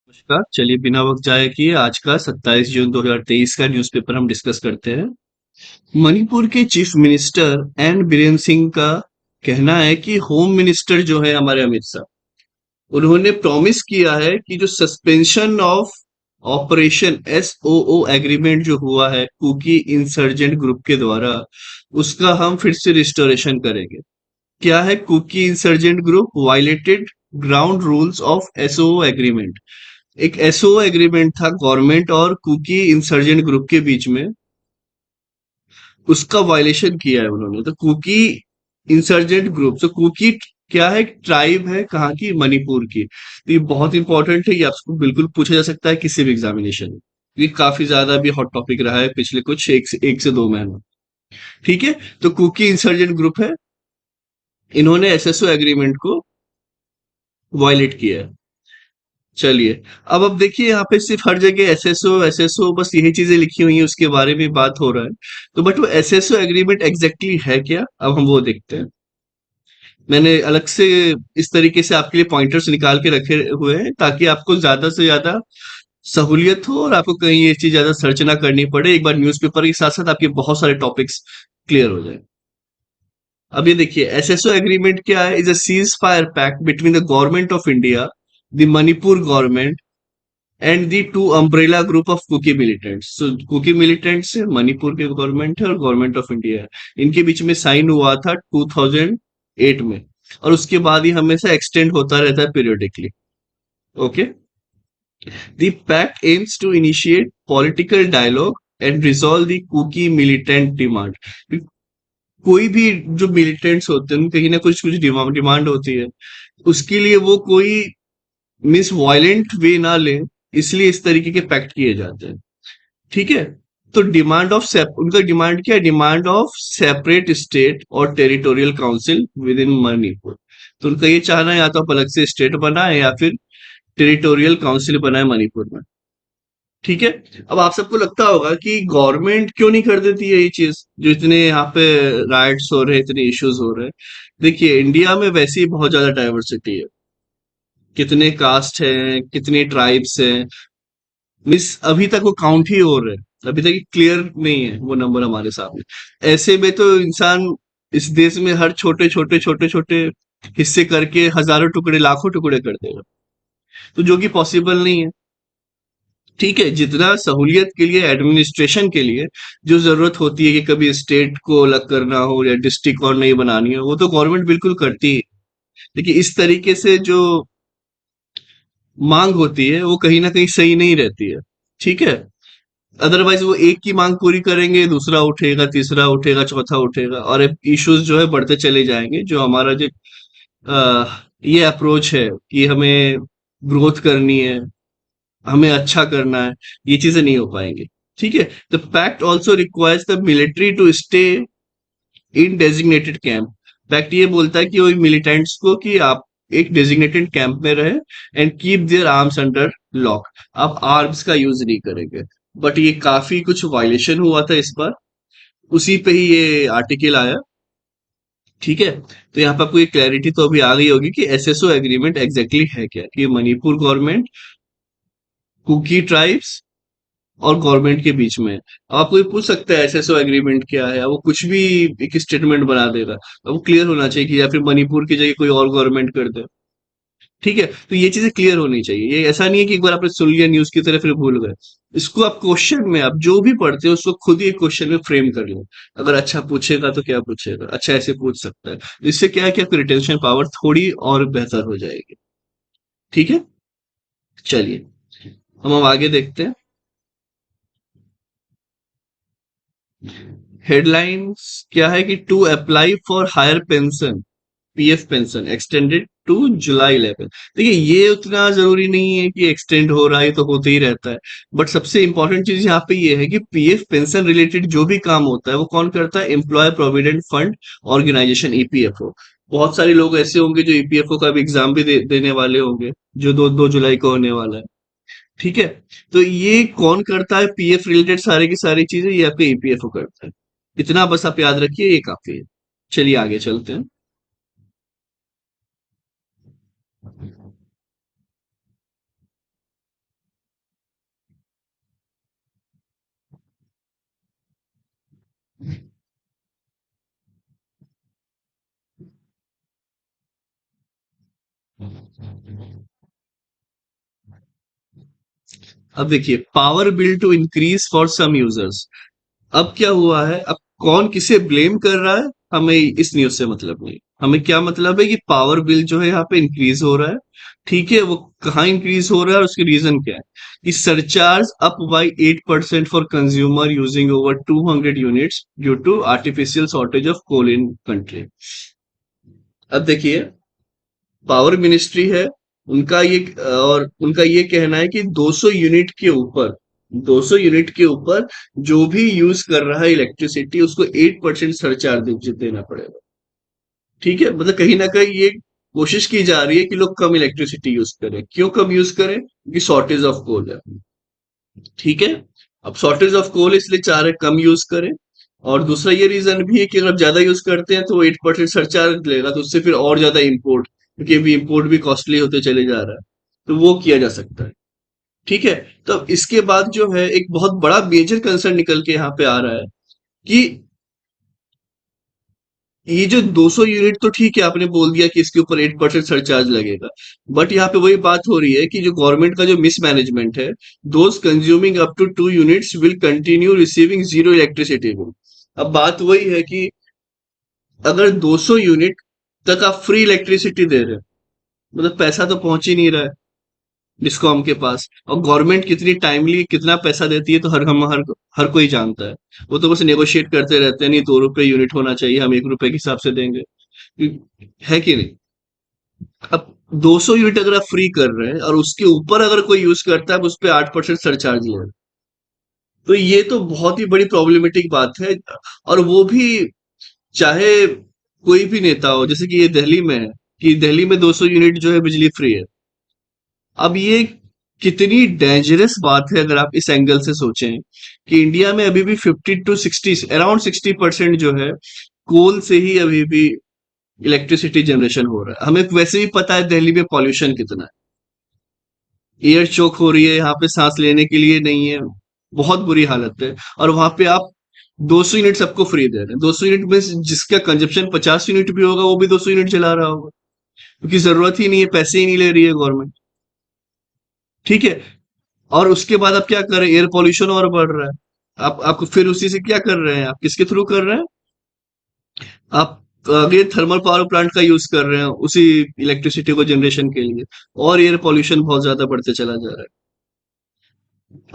नमस्कार। चलिए बिना वक्त जाए किए आज का 27 जून 2023 का न्यूज़पेपर हम डिस्कस करते हैं। मणिपुर के chief minister N Biren Singh का कहना है कि होम मिनिस्टर जो है हमारे अमित शाह, उन्होंने प्रॉमिस किया है कि जो सस्पेंशन ऑफ ऑपरेशन एसओओ एग्रीमेंट जो हुआ है कुकी इंसर्जेंट ग्रुप के द्वारा, उसका हम फिर से रिस्टोरेशन करेंगे। क्या है Kuki insurgent group? Violated ground rules of SOO agreement. एक एसओ एग्रीमेंट था गवर्नमेंट और कुकी इंसर्जेंट ग्रुप के बीच में, उसका वायलेशन किया है उन्होंने। तो कुकी इंसर्जेंट ग्रुप, तो कुकी क्या है? ट्राइब है, कहाँ की? मणिपुर की। तो ये बहुत इंपॉर्टेंट है, ये आपको बिल्कुल पूछा जा सकता है किसी भी एग्जामिनेशन में। ये काफी ज्यादा भी हॉट टॉपिक रहा है पिछले कुछ एक से दो महीनों। ठीक है। तो कुकी इंसर्जेंट ग्रुप है, इन्होंने एसएसओ एग्रीमेंट को वायलेट किया है। चलिए, अब देखिए यहाँ पे सिर्फ हर जगह एसएसओ एसएसओ बस यही चीजें लिखी हुई हैं, उसके बारे में बात हो रहा है। तो बट वो एसएसओ एग्रीमेंट एग्जैक्टली है क्या, अब हम वो देखते हैं। मैंने अलग से इस तरीके से आपके लिए पॉइंटर्स निकाल के रखे हुए हैं ताकि आपको ज्यादा से ज्यादा सहूलियत हो और आपको कहीं ये चीज ज्यादा सर्च ना करनी पड़े। एक बार न्यूज़पेपर के साथ साथ आपके बहुत सारे टॉपिक्स क्लियर हो जाए। अब ये देखिए, एसएसओ एग्रीमेंट क्या है? Is a ceasefire pact between the government of India, the Manipur government and the two umbrella group of Kuki militants. So Kuki militants है, मणिपुर के गवर्नमेंट है और गवर्नमेंट ऑफ इंडिया है। इनके बीच में साइन हुआ था 2008 में, और उसके बाद ही हमेशा एक्सटेंड होता रहता है periodically. Okay. The pact aims to initiate political dialogue and resolve the Kuki militant demand. कोई भी जो मिलिटेंट्स होते हैं उनकी कहीं ना कुछ कुछ डिमांड होती है, उसके लिए वो कोई मिस वायलेंट वे ना ले, इसलिए इस तरीके के पैक्ट किए जाते हैं। ठीक है। तो डिमांड ऑफ उनका डिमांड क्या है? डिमांड ऑफ सेपरेट स्टेट और territorial council with in Manipur. तो उनका ये चाहना है या तो आप अलग से स्टेट बनाए या फिर टेरिटोरियल काउंसिल बनाए मणिपुर में। ठीक है। अब आप सबको लगता होगा कि गवर्नमेंट क्यों नहीं कर देती है ये चीज, जो इतने यहाँ पे राइट्स हो रहे हैं, इतने इश्यूज हो रहे हैं। देखिए, इंडिया में वैसे ही बहुत ज्यादा डाइवर्सिटी है, कितने कास्ट हैं, कितने ट्राइब्स हैं। मिस अभी तक वो काउंट ही हो रहे हैं, अभी तक क्लियर नहीं है वो नंबर हमारे सामने। ऐसे में तो इंसान इस देश में हर छोटे छोटे छोटे छोटे हिस्से करके हजारों टुकड़े लाखों टुकड़े कर देगा, तो जो कि पॉसिबल नहीं है। ठीक है। जितना सहूलियत के लिए, एडमिनिस्ट्रेशन के लिए जो जरूरत होती है कि कभी स्टेट को अलग करना हो या डिस्ट्रिक्ट और नहीं बनानी हो, वो तो गवर्नमेंट बिल्कुल करती है। लेकिन इस तरीके से जो मांग होती है वो कहीं ना कहीं सही नहीं रहती है। ठीक है। अदरवाइज वो एक की मांग पूरी करेंगे, दूसरा उठेगा, तीसरा उठेगा, चौथा उठेगा, और इश्यूज जो है बढ़ते चले जाएंगे। जो हमारा जो ये अप्रोच है कि हमें ग्रोथ करनी है, हमें अच्छा करना है, ये चीजें नहीं हो पाएंगी। ठीक है। The pact also requires the military to stay in designated camp. Fact ये बोलता है कि वो मिलिटेंट्स को कि आप एक डेजिग्नेटेड कैंप में रहे and keep their arms under lock. आप आर्म्स का यूज नहीं करेंगे। बट ये काफी कुछ वायलेशन हुआ था इस बार, उसी पे ही ये आर्टिकल आया। ठीक है। तो यहाँ पे आपको ये क्लैरिटी तो अभी आ गई होगी कि एसएसओ एग्रीमेंट एग्जैक्टली है क्या, कि मणिपुर गवर्नमेंट, कुकी ट्राइब्स और गवर्नमेंट के बीच में है। अब आपको ये पूछ सकता है एसएसओ एग्रीमेंट क्या है, अब वो कुछ भी एक स्टेटमेंट बना देगा। अब वो क्लियर होना चाहिए कि या फिर मणिपुर की जगह कोई और गवर्नमेंट कर दे। ठीक है। तो ये चीजें क्लियर होनी चाहिए। ये ऐसा नहीं है कि एक बार आपने सुन लिया न्यूज की तरह फिर भूल गए। इसको आप क्वेश्चन में, आप जो भी पढ़ते हो उसको खुद ही एक क्वेश्चन में फ्रेम कर लो। अगर अच्छा पूछेगा तो क्या पूछेगा, अच्छा ऐसे पूछ सकता है। इससे क्या है कि आपकी रिटेंशन पावर थोड़ी और बेहतर हो जाएगी। ठीक है। चलिए, हम अब आगे देखते हैं। हेडलाइंस क्या है कि to apply for higher pension, PF pension extended to July 11। देखिए, ये उतना जरूरी नहीं है कि एक्सटेंड हो रहा है, तो होते ही रहता है। बट सबसे इंपॉर्टेंट चीज यहाँ पे ये है कि पीएफ पेंशन रिलेटेड जो भी काम होता है वो कौन करता है? Employ provident fund organisation, EPFO. बहुत सारे लोग ऐसे होंगे जो ईपीएफओ का भी एग्जाम भी देने वाले होंगे, जो 2 जुलाई को होने वाला है। ठीक है। तो ये कौन करता है? पीएफ रिलेटेड सारी की सारी चीजें ये आपके ईपीएफओ करता है। इतना बस आप याद रखिए, ये काफी है। चलिए आगे चलते हैं। अब देखिए, power bill to increase for some users. अब क्या हुआ है, अब कौन किसे ब्लेम कर रहा है, हमें इस न्यूज से मतलब नहीं। हमें क्या मतलब है कि पावर बिल जो है यहाँ पे इंक्रीज हो रहा है। ठीक है, वो कहाँ इंक्रीज हो रहा है और उसकी रीजन क्या है? कि surcharge up by 8% for consumer using over 200 units due to artificial shortage of coal in country. अब देखिए, पावर मिनिस्ट्री है, उनका ये और उनका ये कहना है कि 200 यूनिट के ऊपर, 200 यूनिट के ऊपर जो भी यूज कर रहा है इलेक्ट्रिसिटी, उसको 8% सरचार्ज देना पड़ेगा। ठीक है, मतलब कहीं ना कहीं ये कोशिश की जा रही है कि लोग कम इलेक्ट्रिसिटी यूज करें। क्यों कम यूज करें? क्योंकि शॉर्टेज ऑफ कोल है। ठीक है, अब शॉर्टेज ऑफ कोल इसलिए चाह रहे कम यूज करें। और दूसरा ये रीजन भी है कि अगर ज्यादा यूज करते हैं तो 8% सरचार्ज लेगा, तो उससे फिर और ज्यादा इंपोर्ट, क्योंकि अभी इंपोर्ट भी कॉस्टली होते चले जा रहा है, तो वो किया जा सकता है। ठीक है, तो अब इसके बाद जो है एक बहुत बड़ा मेजर कंसर्न निकल के यहाँ पे आ रहा है कि ये जो 200 यूनिट, तो ठीक है आपने बोल दिया कि इसके ऊपर 8% सरचार्ज लगेगा, बट यहाँ पे वही बात हो रही है कि जो गवर्नमेंट का जो मिसमैनेजमेंट है, those consuming up to 2 units will continue receiving zero electricity bill. अब बात वही है कि अगर 200 यूनिट तक आप फ्री इलेक्ट्रिसिटी दे रहे हैं, मतलब पैसा तो पहुंच ही नहीं रहा है डिस्कॉम के पास। और गवर्नमेंट कितनी टाइमली कितना पैसा देती है तो हर कोई जानता है। वो तो बस नेगोशिएट करते रहते हैं, नहीं 2 रुपए यूनिट होना चाहिए, हम 1 रुपए के हिसाब से देंगे। है कि नहीं? अब 200 यूनिट अगर आप फ्री कर रहे हैं और उसके ऊपर अगर कोई यूज करता है, आप उस पर 8% सरचार्ज ले रहे हैं, तो ये तो बहुत ही बड़ी प्रॉब्लमेटिक बात है। और वो भी चाहे कोई भी नेता हो, जैसे कि ये दिल्ली में है, कि दिल्ली में 200 यूनिट जो है बिजली फ्री है। अब ये कितनी डेंजरस बात है अगर आप इस एंगल से सोचें कि इंडिया में अभी भी 50 to 60, अराउंड 60% जो है कोल से ही अभी भी इलेक्ट्रिसिटी जनरेशन हो रहा है। हमें वैसे भी पता है दिल्ली में पॉल्यूशन कितना है, एयर चोक हो रही है, यहाँ पे सांस लेने के लिए नहीं है, बहुत बुरी हालत है। और वहां पे आप 200 यूनिट सबको फ्री दे रहे हैं। 200 यूनिट में से जिसका कंजप्शन 50 यूनिट भी होगा, वो भी 200 यूनिट चला रहा होगा, क्योंकि जरूरत ही नहीं है, पैसे ही नहीं ले रही है गवर्नमेंट। ठीक है, और उसके बाद आप क्या कर रहे हैं? एयर पॉल्यूशन और बढ़ रहा है। आप फिर उसी से क्या कर रहे हैं? आप किसके थ्रू कर रहे हैं? आप अगेन थर्मल पावर प्लांट का यूज कर रहे हैं उसी इलेक्ट्रिसिटी को जनरेशन के लिए, और एयर पॉल्यूशन बहुत ज्यादा बढ़ते चला जा रहा है।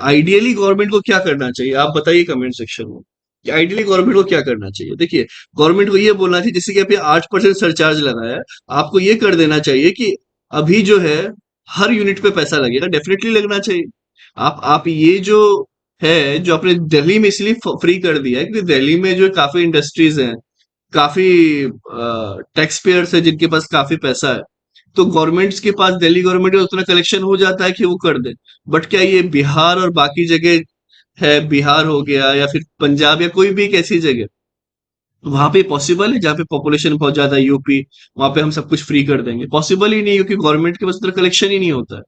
आइडियली गवर्नमेंट को क्या करना चाहिए, आप बताइए कमेंट सेक्शन में कि आइडियली गवर्नमेंट को क्या करना चाहिए। देखिए, गवर्नमेंट को ये बोलना चाहिए, जैसे कि अभी 8% सरचार्ज लगाया है, आपको ये कर देना चाहिए कि अभी जो है हर यूनिट पे पैसा लगेगा, डेफिनेटली लगना चाहिए। आप ये जो है, जो आपने दिल्ली में इसलिए फ्री कर दिया है क्योंकि दिल्ली में जो काफी इंडस्ट्रीज हैं, काफी टैक्स पेयर्स है जिनके पास काफी पैसा है, तो गवर्नमेंट्स के पास, दिल्ली गवर्नमेंट का उतना कलेक्शन हो जाता है कि वो कर दे। बट क्या ये बिहार और बाकी जगह है, बिहार हो गया या फिर पंजाब या कोई भी एक ऐसी जगह, वहां पे पॉसिबल है जहाँ पे पॉपुलेशन बहुत ज्यादा है, यूपी, वहां पे हम सब कुछ फ्री कर देंगे? पॉसिबल ही नहीं है, क्योंकि गवर्नमेंट के पास उतना कलेक्शन ही नहीं होता है।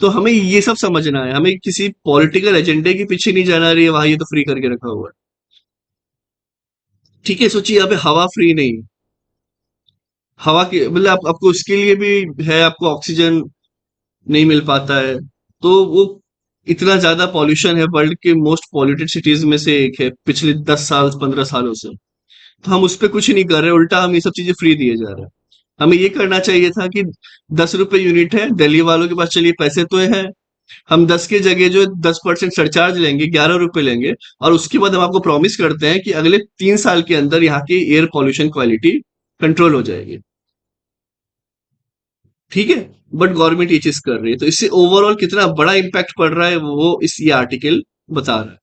तो हमें ये सब समझना है, हमें किसी पॉलिटिकल एजेंडे के पीछे नहीं जाना रही है, वहां ये तो फ्री करके रखा हुआ है। ठीक है, सोचिए यहाँ पे हवा फ्री नहीं है। हवा की मतलब आपको उसके लिए भी है, आपको ऑक्सीजन नहीं मिल पाता है, तो वो इतना ज्यादा पॉल्यूशन है, वर्ल्ड के मोस्ट पॉल्यूटेड सिटीज में से एक है पिछले 10 साल 15 सालों से। तो हम उस पर कुछ नहीं कर रहे, उल्टा हम ये सब चीजें फ्री दिए जा रहे हैं। हमें ये करना चाहिए था कि 10 रुपए यूनिट है, दिल्ली वालों के पास चलिए पैसे तो है, हम 10 के जगह जो 10% सरचार्ज लेंगे, 11 रुपए लेंगे, और उसके बाद हम आपको प्रॉमिस करते हैं कि अगले 3 साल के अंदर यहाँ की एयर पॉल्यूशन क्वालिटी कंट्रोल हो जाएगी। ठीक है, बट गवर्नमेंट ये चीज कर रही है, तो इससे ओवरऑल कितना बड़ा इम्पैक्ट पड़ रहा है वो इस ये आर्टिकल बता रहा है।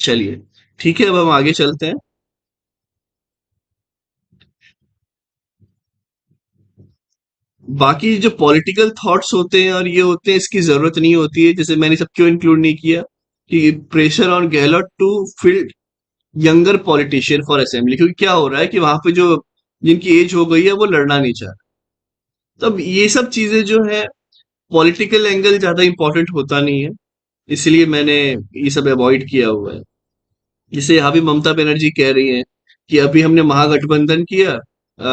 चलिए, ठीक है, अब हम आगे चलते हैं। बाकी जो पॉलिटिकल थॉट्स होते हैं और ये होते हैं, इसकी जरूरत नहीं होती है। जैसे मैंने सब क्यों इंक्लूड नहीं किया कि pressure on Gehlot to field younger politician for assembly, क्योंकि क्या हो रहा है कि वहां पे जो जिनकी एज हो गई है वो लड़ना नहीं चाह रहे। तब ये सब चीजें जो है, पॉलिटिकल एंगल ज्यादा इंपॉर्टेंट होता नहीं है, इसलिए मैंने ये सब अवॉइड किया हुआ है। जिसे यहाँ भी ममता बनर्जी कह रही हैं कि अभी हमने महागठबंधन किया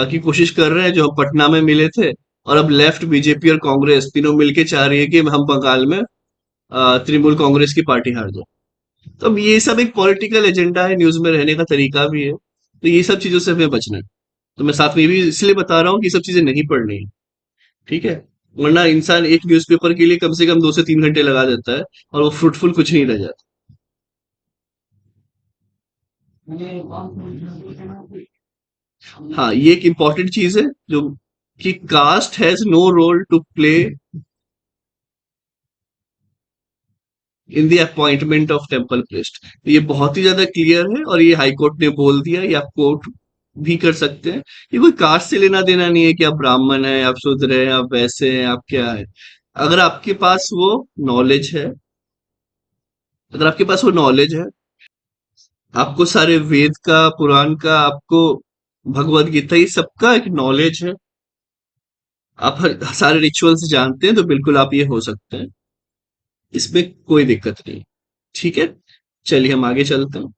की कोशिश कर रहे हैं जो हम पटना में मिले थे, और अब लेफ्ट बीजेपी और कांग्रेस तीनों मिलके चाह रही है कि हम बंगाल में तृणमूल कांग्रेस की पार्टी हार जाए। तो अब ये सब एक पॉलिटिकल एजेंडा है, न्यूज में रहने का तरीका भी है, तो ये सब चीजों से हमें बचना है। तो मैं साथ में ये भी इसलिए बता रहा हूँ कि ये सब चीजें नहीं पढ़नी है, ठीक है? वरना इंसान एक न्यूज़पेपर के लिए कम से कम 2 से 3 घंटे लगा देता है और वो फ्रूटफुल कुछ नहीं रह जाता। हाँ, ये एक इम्पोर्टेंट चीज है जो कि caste has no role to play in the appointment of temple priest. ये बहुत ही ज्यादा क्लियर है और ये हाई कोर्ट ने बोल दिया, ये आप कोर्ट भी कर सकते हैं। ये कोई कास्ट से लेना देना नहीं है कि आप ब्राह्मण हैं, आप शूद्र हैं, आप वैसे हैं, आप क्या है। अगर आपके पास वो नॉलेज है, अगर आपके पास वो नॉलेज है, आपको सारे वेद का, पुराण का, आपको भगवत गीता, ये सबका एक नॉलेज है, आप सारे रिचुअल्स जानते हैं, तो बिल्कुल आप ये हो सकते हैं, इसमें कोई दिक्कत नहीं। ठीक है, चलिए हम आगे चलते हैं।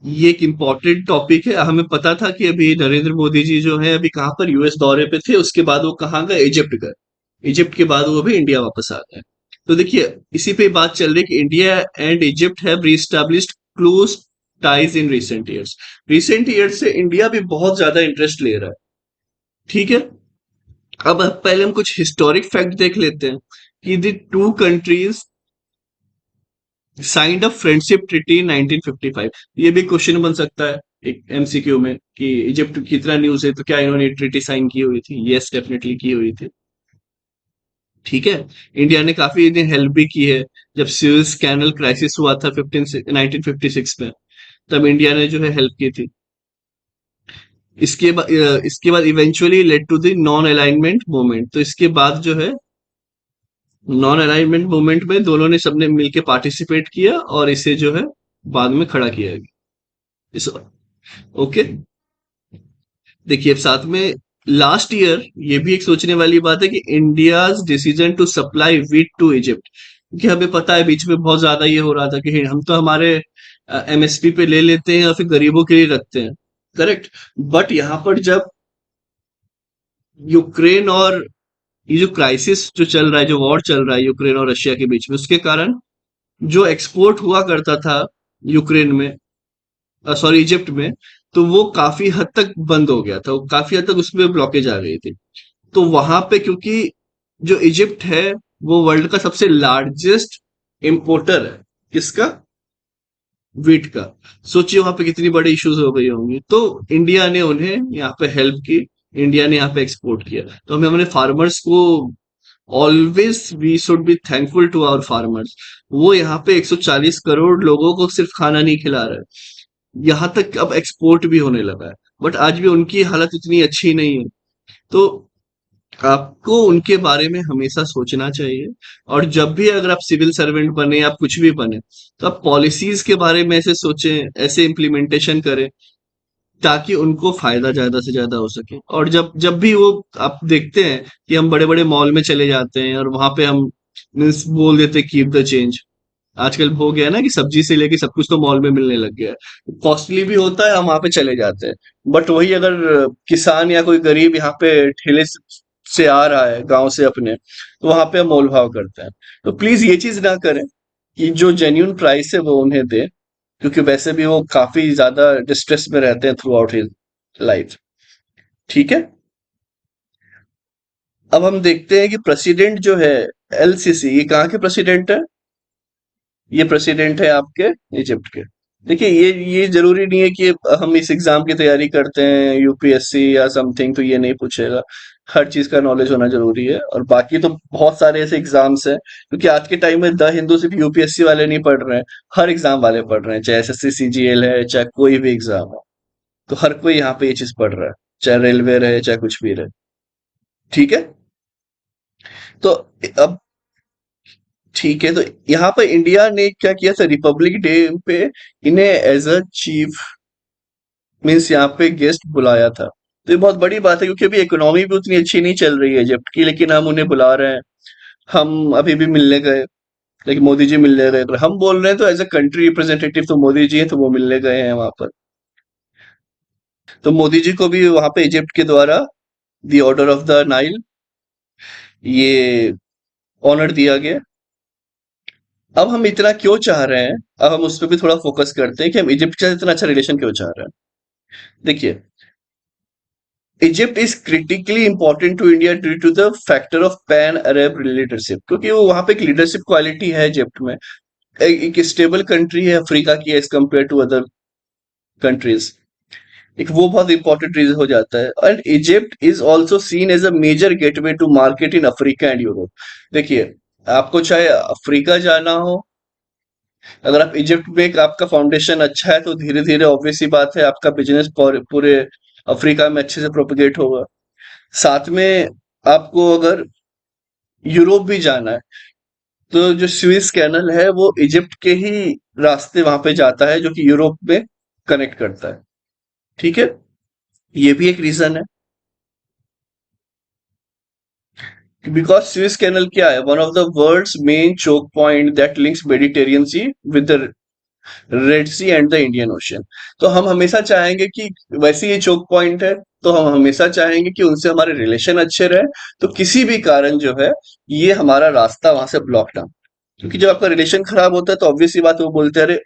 ये एक इम्पोर्टेंट टॉपिक है। हमें पता था कि अभी नरेंद्र मोदी जी जो है अभी कहाँ पर यूएस दौरे पे थे, उसके बाद वो कहाँ गए, इजिप्ट गए। इजिप्ट के बाद वो अभी इंडिया वापस आ गए। तो देखिए, इसी पे बात चल रही है कि India and Egypt have reestablished close ties in recent years. Recent years से इंडिया भी बहुत ज्यादा इंटरेस्ट ले रहा है, ठीक है? अब पहले हम कुछ हिस्टोरिक फैक्ट देख लेते हैं कि the two countries signed a friendship treaty in 1955। ये भी क्वेश्चन बन सकता है एक एमसीक्यू में कि इजिप्ट की इतना न्यूज है तो क्या इन्होंने ट्रीटी साइन की हुई थी? यस, डेफिनेटली की हुई थी। ठीक है, इंडिया ने काफी इन्हें हेल्प भी की है। जब सुएज कैनल क्राइसिस हुआ था 1956 में, तब इंडिया ने जो है हेल्प की थी। इसके बाद eventually led to the non alignment movement. तो इसके बाद जो है नॉन अलाइनमेंट मूवमेंट में दोनों ने सबने मिलके पार्टिसिपेट किया और इसे जो है बाद में खड़ा किया गया। इस ओके, देखिए अब साथ में लास्ट ईयर ये भी एक सोचने वाली बात है कि India's decision to supply wheat to Egypt, क्योंकि हमें पता है बीच में बहुत ज्यादा ये हो रहा था कि हम तो हमारे एमएसपी पे ले लेते हैं और फिर गरीबों के लिए रखते हैं, करेक्ट। बट यहाँ पर जब यूक्रेन और ये जो क्राइसिस जो चल रहा है, जो वॉर चल रहा है यूक्रेन और रशिया के बीच में, उसके कारण जो एक्सपोर्ट हुआ करता था यूक्रेन में, सॉरी इजिप्ट में, तो वो काफी हद तक बंद हो गया था, वो काफी हद तक उसमें ब्लॉकेज आ गई थी। तो वहां पे क्योंकि जो इजिप्ट है वो वर्ल्ड का सबसे लार्जेस्ट इंपोर्टर है, किसका? वीट का। सोचिए वहां पे कितनी बड़ी इश्यूज हो गई होंगी, तो इंडिया ने उन्हें यहाँ पे हेल्प की, इंडिया ने यहाँ पे एक्सपोर्ट किया। तो हमें अपने फार्मर्स को always we should be thankful to our farmers. वो यहाँ पे 140 करोड़ लोगों को सिर्फ खाना नहीं खिला रहे, यहाँ तक अब एक्सपोर्ट भी होने लगा है। बट आज भी उनकी हालत इतनी अच्छी नहीं है। तो आपको उनके बारे में हमेशा सोचना चाहिए, और जब भी अगर आप सिविल सर्वेंट बने, आप कुछ भी बने, तो आप पॉलिसीज के बारे में ऐसे सोचें, ऐसे इम्प्लीमेंटेशन करें ताकि उनको फायदा ज्यादा से ज्यादा हो सके। और जब जब भी वो आप देखते हैं कि हम बड़े बड़े मॉल में चले जाते हैं और वहां पे हम मीन्स बोल देते कीप द चेंज। आजकल हो गया है ना कि सब्जी से लेके सब कुछ तो मॉल में मिलने लग गया है, कॉस्टली भी होता है, हम वहां पे चले जाते हैं। बट वही अगर किसान या कोई गरीब यहाँ पे ठेले से आ रहा है गांव से अपने, तो वहां पे हम मोल भाव करते हैं। तो प्लीज ये चीज ना करें कि जो जेन्यून प्राइस है वो उन्हें दे, क्योंकि वैसे भी वो काफी ज्यादा डिस्ट्रेस में रहते हैं थ्रू आउट हिज लाइफ। ठीक है, अब हम देखते हैं कि प्रेसिडेंट जो है एलसीसी, ये कहाँ के प्रेसिडेंट है? ये प्रेसिडेंट है आपके इजिप्ट के। देखिए ये जरूरी नहीं है कि हम इस एग्जाम की तैयारी करते हैं यूपीएससी या समथिंग तो ये नहीं पूछेगा। हर चीज का नॉलेज होना जरूरी है, और बाकी तो बहुत सारे ऐसे एग्जाम्स हैं, क्योंकि आज के टाइम में द हिंदू सिर्फ यूपीएससी वाले नहीं पढ़ रहे हैं, हर एग्जाम वाले पढ़ रहे हैं, चाहे एसएससी सीजीएल है, चाहे कोई भी एग्जाम है। तो हर कोई यहाँ पे ये चीज पढ़ रहा है, चाहे रेलवे रहे चाहे कुछ भी रहे। ठीक है, तो अब ठीक है, तो यहाँ पर इंडिया ने क्या किया था रिपब्लिक डे पे, इन्हें एज अ चीफ मीन्स यहाँ पे गेस्ट बुलाया था। तो ये बहुत बड़ी बात है, क्योंकि अभी इकोनॉमी भी उतनी अच्छी नहीं चल रही है इजिप्ट की, लेकिन हम उन्हें बुला रहे हैं। हम अभी भी मिलने गए, लेकिन मोदी जी मिलने गए, अगर हम बोल रहे हैं तो एज अ कंट्री रिप्रेजेंटेटिव तो मोदी जी हैं, तो वो मिलने गए हैं वहां पर। तो मोदी जी को भी वहां पे इजिप्ट के द्वारा दी ऑर्डर ऑफ द नाइल, ये ऑनर दिया गया। अब हम इतना क्यों चाह रहे हैं, अब हम उस पर भी थोड़ा फोकस करते हैं कि हम इजिप्ट के साथ इतना अच्छा रिलेशन क्यों चाह रहे हैं। देखिए, Egypt is critically important to India due to the factor of pan Arab leadership, क्योंकि वो वहां पे एक लीडरशिप क्वालिटी है इजिप्ट में। एक स्टेबल कंट्री है अफ्रीका की as compare to other countries, एक वो बहुत इंपॉर्टेंट रीजन हो जाता है। And Egypt is also seen as a major gateway to market in Africa and Europe. देखिए, आपको चाहे अफ्रीका जाना हो, अगर आप इजिप्ट में एक आपका फाउंडेशन अच्छा है तो धीरे धीरे ऑब्वियस सी बात है आपका बिजनेस पूरे अफ्रीका में अच्छे से प्रोपेगेट होगा। साथ में आपको अगर यूरोप भी जाना है, तो जो स्विस कैनल है वो इजिप्ट के ही रास्ते वहां पे जाता है, जो कि यूरोप में कनेक्ट करता है। ठीक है, ये भी एक रीजन है। बिकॉज स्विस कैनल क्या है, one of the world's main choke point that links Mediterranean sea with the red sea and the Indian ocean. तो हम हमेशा चाहेंगे कि, वैसे ये चोक पॉइंट है, तो हम हमेशा चाहेंगे कि उनसे हमारे रिलेशन अच्छे रहे। तो किसी भी कारण जो है, ये हमारा रास्ता वहां से ब्लॉक ना, क्योंकि जब आपका रिलेशन खराब होता है तो ऑब्वियस सी बात है, वो बोलते हैं अरे,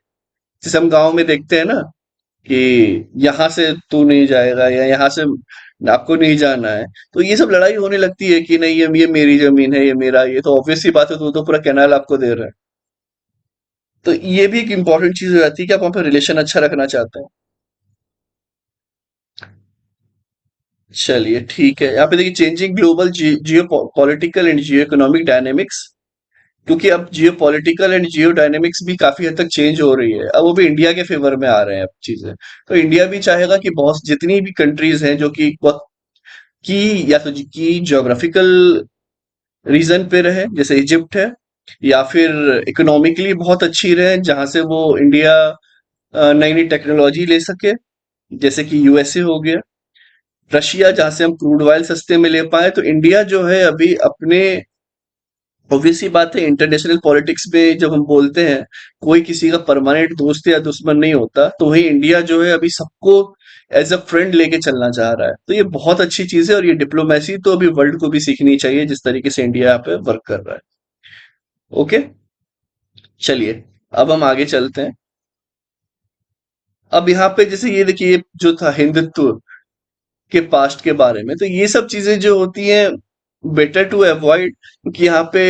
जैसे हम गांव में देखते हैं ना कि यहाँ से तू नहीं जाएगा या यहाँ से आपको नहीं जाना है, तो ये सब लड़ाई होने लगती है कि नहीं ये मेरी जमीन है, ये मेरा, ये तो ऑब्वियस सी बात है, तो पूरा कैनाल आपको दे रहा है। तो ये भी एक इंपॉर्टेंट चीज हो जाती है कि आप वहां पर रिलेशन अच्छा रखना चाहते हैं। चलिए ठीक है, यहाँ पे देखिए, changing global geo political and Jio economic dynamics, क्योंकि अब जियो पॉलिटिकल एंड जियो डायनेमिक्स भी काफी हद तक चेंज हो रही है, अब वो भी इंडिया के फेवर में आ रहे हैं अब चीजें। तो इंडिया भी चाहेगा कि बहुत जितनी भी कंट्रीज हैं जो कि बहुत की या तो की ज्योग्राफिकल रीजन पे रहे, जैसे इजिप्ट है, या फिर इकोनॉमिकली बहुत अच्छी रहे जहां से वो इंडिया नई नई टेक्नोलॉजी ले सके, जैसे कि यूएसए हो गया, रशिया जहां से हम क्रूड ऑयल सस्ते में ले पाए। तो इंडिया जो है अभी अपने, ऑब्वियस सी बात है, इंटरनेशनल पॉलिटिक्स में जब हम बोलते हैं कोई किसी का परमानेंट दोस्त या दुश्मन नहीं होता, तो वही इंडिया जो है अभी सबको एज अ फ्रेंड लेके चलना चाह रहा है। तो ये बहुत अच्छी चीज है, और ये डिप्लोमेसी तो अभी वर्ल्ड को भी सीखनी चाहिए, जिस तरीके से इंडिया यहाँ पे वर्क कर रहा है। ओके, चलिए, अब हम आगे चलते हैं। अब यहाँ पे जैसे ये देखिए, ये जो था हिंदुत्व के पास्ट के बारे में, तो ये सब चीजें जो होती हैं बेटर टू अवॉइड, क्योंकि यहाँ पे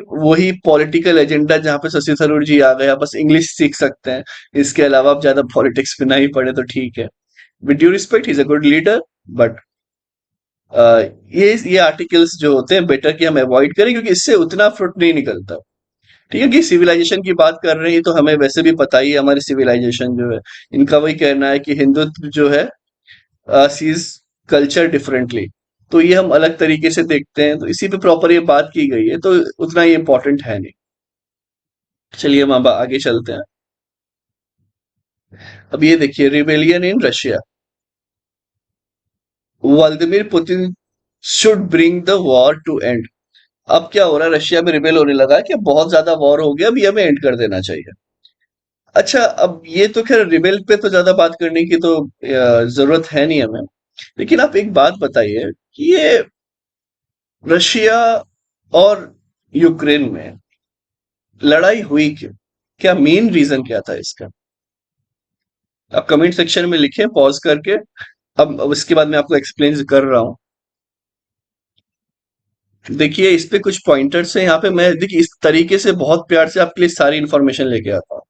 वही पॉलिटिकल एजेंडा जहाँ पे शशि थरूर जी आ गया, बस इंग्लिश सीख सकते हैं, इसके अलावा आप ज्यादा पॉलिटिक्स में नहीं पढ़े तो ठीक है। With due respect, he is a good leader, but ये आर्टिकल्स जो होते हैं बेटर कि हम अवॉइड करें, क्योंकि इससे उतना फ्रुट नहीं निकलता। ठीक है, कि सिविलाइजेशन की बात कर रहे हैं तो हमें वैसे भी पता ही है हमारी सिविलाइजेशन जो है, इनका वही कहना है कि हिंदुत्व जो है सीज कल्चर डिफरेंटली। तो ये हम अलग तरीके से देखते हैं, तो इसी पे प्रॉपर ये बात की गई है, तो उतना ये इंपॉर्टेंट है नहीं। चलिए हम अब आगे चलते हैं। अब ये देखिए, rebellion in Russia, Vladimir Putin should bring the war to end. अब क्या हो रहा है, रशिया में रिबेल होने लगा है कि अब बहुत ज्यादा वॉर हो गया, अब ये हमें एंड कर देना चाहिए। अच्छा, अब ये तो खैर रिबेल पे तो ज्यादा बात करने की तो जरूरत है नहीं हमें, लेकिन आप एक बात बताइए कि ये रशिया और यूक्रेन में लड़ाई हुई क्यों, क्या मेन रीजन क्या था इसका? आप कमेंट सेक्शन में लिखें पॉज करके। अब इसके बाद मैं आपको एक्सप्लेन कर रहा हूं। देखिए, इस पे कुछ पॉइंटर्स हैं यहाँ पे, मैं देखिए इस तरीके से बहुत प्यार से आपके लिए सारी इंफॉर्मेशन लेके आता हूँ।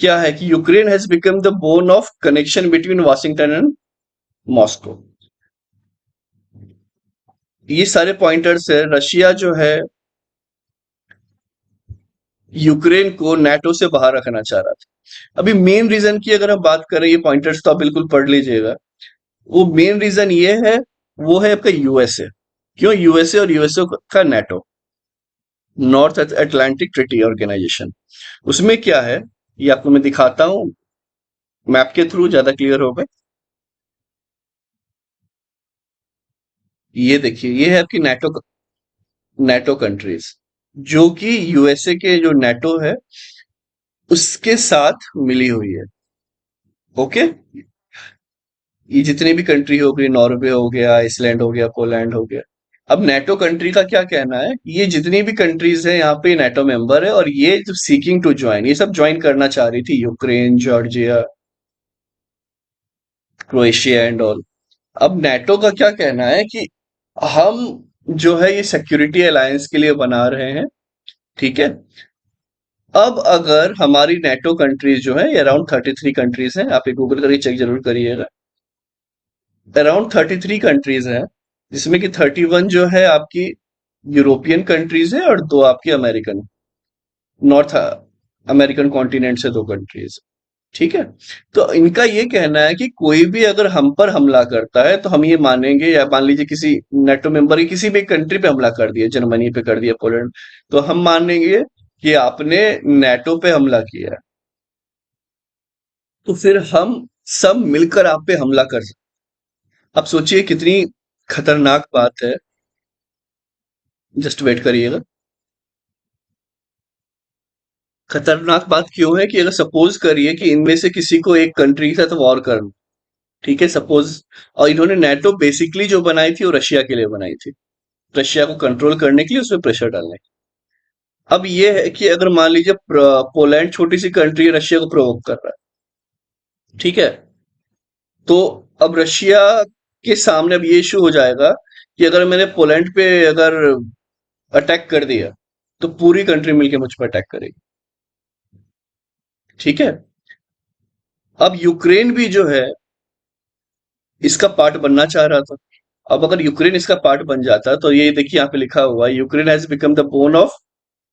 क्या है कि Ukraine has become the bone of connection between Washington and Moscow. ये सारे पॉइंटर्स है, रशिया जो है यूक्रेन को नाटो से बाहर रखना चाह रहा था। अभी मेन रीजन की अगर हम बात करें, ये पॉइंटर्स तो आप बिल्कुल पढ़ लीजिएगा। वो मेन रीजन ये है, वो है आपका यूएसए। क्यों यूएसए और यूएसए का NATO, North Atlantic treaty organisation. उसमें क्या है, ये आपको मैं दिखाता हूं मैप के थ्रू, ज्यादा क्लियर होगा। ये देखिए, ये है आपकी नाटो, नेटो कंट्रीज, जो कि यूएसए के जो नेटो है उसके साथ मिली हुई है। ओके, ये जितनी भी कंट्री हो गई, नॉर्वे हो गया, आइसलैंड हो गया, पोलैंड हो गया। अब नेटो कंट्री का क्या कहना है, ये जितनी भी कंट्रीज है यहाँ पे नेटो मेंबर है, और ये जो सीकिंग टू ज्वाइन, ये सब ज्वाइन करना चाह रही थी, Ukraine, Georgia, Croatia and all. अब नेटो का क्या कहना है कि हम जो है ये सिक्योरिटी अलायंस के लिए बना रहे हैं, ठीक है। अब अगर हमारी नेटो कंट्रीज जो है, अराउंड 33 कंट्रीज हैं, आप ये गूगल करके चेक जरूर करिएगा। अराउंड 33 कंट्रीज हैं, जिसमें कि 31 जो है आपकी यूरोपियन कंट्रीज है, और दो आपकी अमेरिकन, नॉर्थ अमेरिकन कॉन्टिनेंट से दो कंट्रीज, ठीक है। तो इनका ये कहना है कि कोई भी अगर हम पर हमला करता है तो हम ये मानेंगे, या मान लीजिए किसी नेटो मेंबर की किसी भी कंट्री पे हमला कर दिया, जर्मनी पे कर दिया, पोलैंड, तो हम मानेंगे कि आपने नेटो पे हमला किया है, तो फिर हम सब मिलकर आप पे हमला कर सकते। अब सोचिए कितनी खतरनाक बात है। जस्ट वेट करिएगा। खतरनाक बात क्यों है कि अगर सपोज करिए कि इनमें से किसी को एक कंट्री के साथ वॉर करना, ठीक है, सपोज, और इन्होंने नेटो बेसिकली जो बनाई थी वो रशिया के लिए बनाई थी, रशिया को कंट्रोल करने के लिए, उसमें प्रेशर डालने के लिए। अब ये है कि अगर मान लीजिए पोलैंड छोटी सी कंट्री है, रशिया को प्रोवोक कर रहा है, ठीक है, तो अब रशिया के सामने अब ये इशू हो जाएगा कि अगर मैंने पोलैंड पे अगर अटैक कर दिया, तो पूरी कंट्री मिलके मुझ पर अटैक करेगी, ठीक है। अब यूक्रेन भी जो है इसका पार्ट बनना चाह रहा था। अब अगर यूक्रेन इसका पार्ट बन जाता, तो ये देखिए यहाँ पे लिखा हुआ है, Ukraine has become the bone of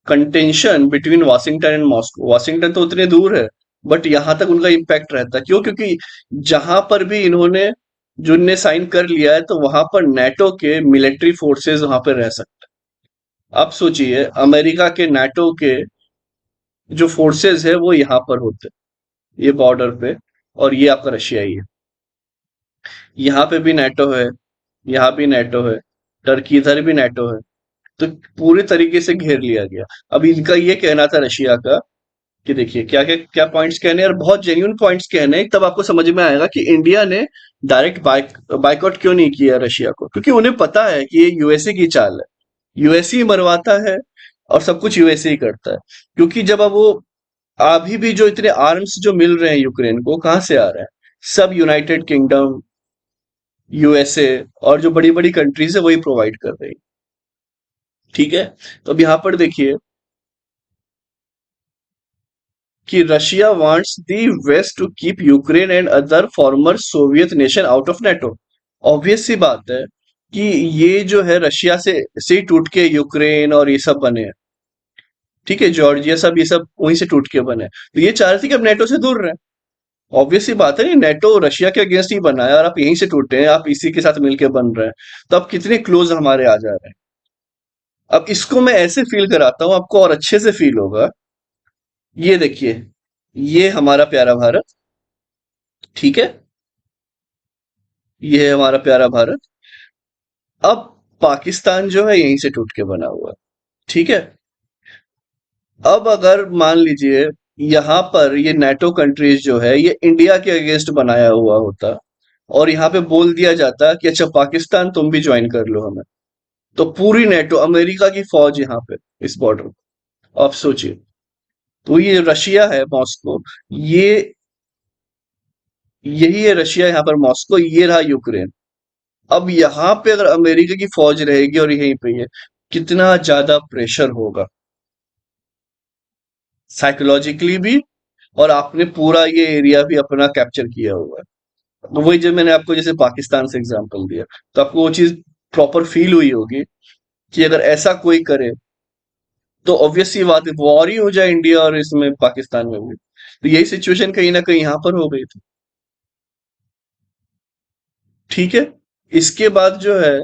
contention between Washington and Moscow. Washington तो उतने दूर है, बट यहां तक उनका इम्पैक्ट रहता है। क्यों? क्योंकि जहां पर भी इन्होंने जो ने साइन कर लिया है, तो वहां पर नेटो के मिलिट्री फोर्सेस वहां पर रह सकते हैं। आप सोचिए, अमेरिका के नेटो के जो फोर्सेस है वो यहाँ पर होते हैं, ये बॉर्डर पे, और ये आपका रशिया ही है। यहाँ पे भी नेटो है, यहाँ भी नेटो है, टर्की इधर भी नेटो है। तो पूरे तरीके से घेर लिया गया। अब इनका ये कहना था रशिया का कि देखिए क्या क्या क्या पॉइंट्स कहने हैं, और बहुत जेन्युइन पॉइंट्स कहने हैं, तब आपको समझ में आएगा कि इंडिया ने डायरेक्ट बाइकआउट क्यों नहीं किया रशिया को। क्योंकि उन्हें पता है कि ये यूएसए की चाल है, यूएसए ही मरवाता है, और सब कुछ यूएसए ही करता है। क्योंकि जब अब वो अभी भी जो इतने आर्म्स जो मिल रहे हैं यूक्रेन को, कहाँ से आ रहे हैं? सब यूनाइटेड किंगडम, यूएसए, और जो बड़ी बड़ी कंट्रीज है वही प्रोवाइड कर रही है, ठीक है। तो अब यहाँ पर देखिए कि Russia wants the waste to keep Ukraine and other former Soviet nation out of NATO. Obvious सी बात है कि ये जो है रशिया से ही टूट के यूक्रेन और ये सब बने हैं, ठीक है, जॉर्जिया, सब ये सब वहीं से टूट के बने हैं। तो ये चाह रहे थे कि अब नेटो से दूर रहे। ऑब्वियस सी बात है, नेटो रशिया के अगेंस्ट ही बना है, और आप यहीं से टूटे हैं, आप इसी के साथ मिलके बन रहे हैं। तो अब कितने क्लोज हमारे आ जा रहे हैं। अब इसको मैं ऐसे फील कराता हूँ, आपको और अच्छे से फील होगा। ये देखिए, ये हमारा प्यारा भारत, ठीक है, ये है हमारा प्यारा भारत। अब पाकिस्तान जो है यहीं से टूट के बना हुआ है, ठीक है। अब अगर मान लीजिए यहाँ पर ये नेटो कंट्रीज जो है ये इंडिया के अगेंस्ट बनाया हुआ होता, और यहाँ पे बोल दिया जाता कि अच्छा पाकिस्तान तुम भी ज्वाइन कर लो हमें, तो पूरी नेटो, अमेरिका की फौज यहाँ पे इस बॉर्डर, आप सोचिए। तो ये रशिया है, मॉस्को, ये यही है रशिया, यहाँ पर मॉस्को, ये रहा यूक्रेन। अब यहाँ पे अगर अमेरिका की फौज रहेगी और यहीं पे है, कितना ज्यादा प्रेशर होगा साइकोलॉजिकली भी, और आपने पूरा ये एरिया भी अपना कैप्चर किया हुआ है। तो वही जब मैंने आपको जैसे पाकिस्तान से एग्जांपल दिया, तो आपको वो चीज प्रॉपर फील हुई होगी कि अगर ऐसा कोई करे, तो ऑब्वियस सी बात है वॉर ही हो जाए इंडिया और इसमें पाकिस्तान में भी। तो यही सिचुएशन कहीं ना कहीं यहाँ पर हो गई थी, ठीक है। इसके बाद जो है,